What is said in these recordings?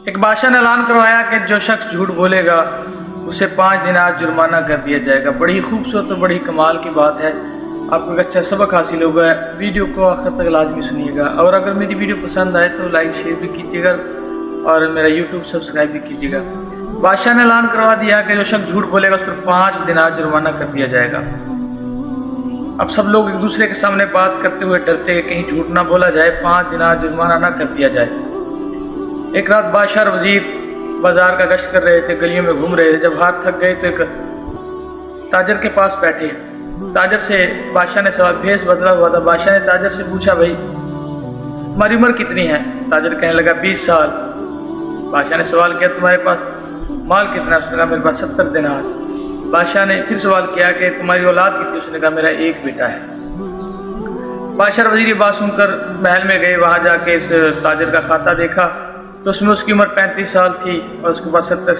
एक बादशाह ने ऐलान करवाया कि जो शख्स झूठ बोलेगा उसे 5 दिनार जुर्माना कर दिया जाएगा। बड़ी खूबसूरत और बड़ी कमाल की बात है। आपको एक अच्छा सबक हासिल होगा। वीडियो को आखिर तक लाजमी सुनिएगा और अगर मेरी वीडियो पसंद आए तो लाइक शेयर भी कीजिएगा और मेरा यूट्यूब सब्सक्राइब भी कीजिएगा। बादशाह ने ऐलान करवा दिया कि जो शख्स झूठ बोलेगा उस पर 5 दिनार जुर्माना कर दिया जाएगा। अब सब लोग एक दूसरे के सामने बात करते हुए डरते हैं कहीं झूठ ना बोला जाए, 5 दिनार जुर्माना ना कर दिया जाए। एक रात बादशाह और वजीर बाजार का गश्त कर रहे थे, गलियों में घूम रहे थे। जब हाथ थक गए तो एक ताजर के पास बैठे। ताजर से बादशाह ने सवाल, भेष बदला हुआ था। बादशाह ने ताजर से पूछा, भाई तुम्हारी उम्र कितनी है? ताजर कहने लगा 20 साल। बादशाह ने सवाल किया, तुम्हारे पास माल कितना है? उसने कहा मेरे पास 70 दिनार। बादशाह ने फिर सवाल किया कि तुम्हारी औलाद कितनी? उसने कहा मेरा एक बेटा है। बादशाह और वजीर ये बात सुनकर महल में गए। वहाँ जाके इस ताजर का खाता देखा तो उसमें उसकी उम्र 35 साल थी और उसके पास 70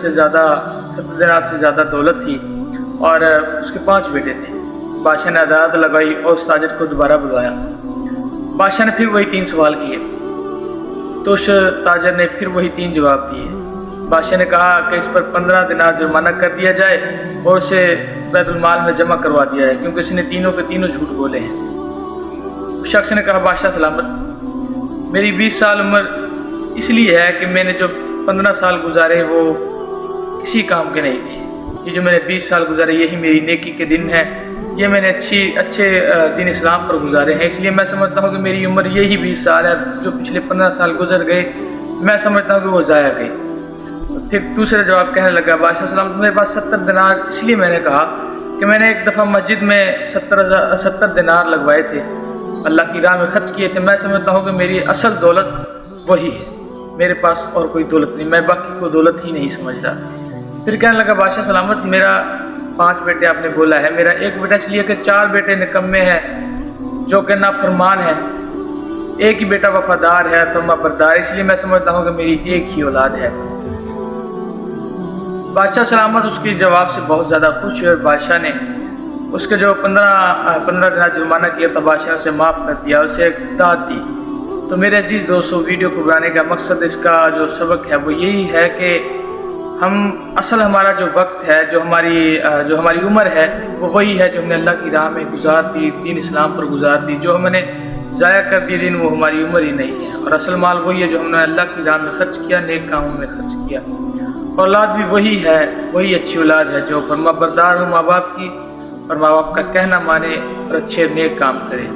दिनार से ज़्यादा दौलत थी और उसके 5 बेटे थे। बादशाह ने अदालत लगाई और उस ताजर को दोबारा बुलाया। बादशाह ने फिर वही 3 सवाल किए तो उस ताजर ने फिर वही 3 जवाब दिए। बादशाह ने कहा कि इस पर 15 दिनार जुर्माना कर दिया जाए और उसे बैतुल माल में जमा करवा दिया जाए क्योंकि इसने तीनों के तीनों झूठ बोले हैं। उस शख्स ने कहा, बादशाह सलामत, मेरी 20 साल उम्र इसलिए है कि मैंने जो 15 साल गुजारे वो किसी काम के नहीं थे। ये जो मैंने 20 साल गुजारे यही मेरी नेकी के दिन है। ये मैंने अच्छे दिन इस्लाम पर गुजारे हैं, इसलिए मैं समझता हूँ कि मेरी उम्र यही 20 साल है। जो पिछले 15 साल गुजर गए मैं समझता हूँ कि वो ज़ाया गए। तो फिर दूसरा जवाब कहने लगा, बादशाह सलाम, मेरे पास 70 दिनार इसलिए मैंने कहा कि मैंने एक दफ़ा मस्जिद में 70 दिनार लगवाए थे, अल्लाह की राह में खर्च किए थे। मैं समझता हूँ कि मेरी असल दौलत वही है, मेरे पास और कोई दौलत नहीं, मैं बाकी को दौलत ही नहीं समझता। फिर कहने लगा, बादशाह सलामत, मेरा 5 बेटे आपने बोला है, मेरा एक बेटा इसलिए कि 4 बेटे निकम्मे हैं जो कि नाफरमान है, एक ही बेटा वफादार है फरमा बरदार, इसलिए मैं समझता हूँ कि मेरी एक ही औलाद है। बादशाह सलामत उसके जवाब से बहुत ज़्यादा खुश हुए और बादशाह ने उसके जो 15 दिनार जुर्माना किया था बादशाह ने उसे माफ़ कर दिया, उसे एक दाद दी। तो मेरे अजीज़ दोस्तों, वीडियो को बनाने का मकसद, इसका जो सबक है वो यही है कि हम असल हमारा जो वक्त है, जो हमारी उम्र है वो वही है जो हमने अल्लाह की राह में गुजार दी, दीन इस्लाम पर गुजार दी। जो हमने ज़ाया कर दिए दिन वो हमारी उम्र ही नहीं है और असल माल वही है जो हमने अल्लाह की राह में खर्च किया, नेक कामों में खर्च किया। औलाद भी वही है, वही अच्छी औलाद है जो फरमा बरदार हो माँ बाप की और माँ बाप का कहना माने और अच्छे नेक काम करे।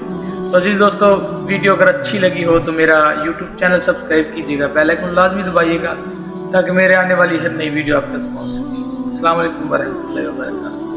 तो अजीज़ दोस्तों, वीडियो अगर अच्छी लगी हो तो मेरा यूट्यूब चैनल सब्सक्राइब कीजिएगा, बेल आइकन लाजमी दबाइएगा ताकि मेरे आने वाली हर नई वीडियो आप तक पहुँच सके। अस्सलाम वालेकुम वरहमतुल्लाहि वबरकातुहू।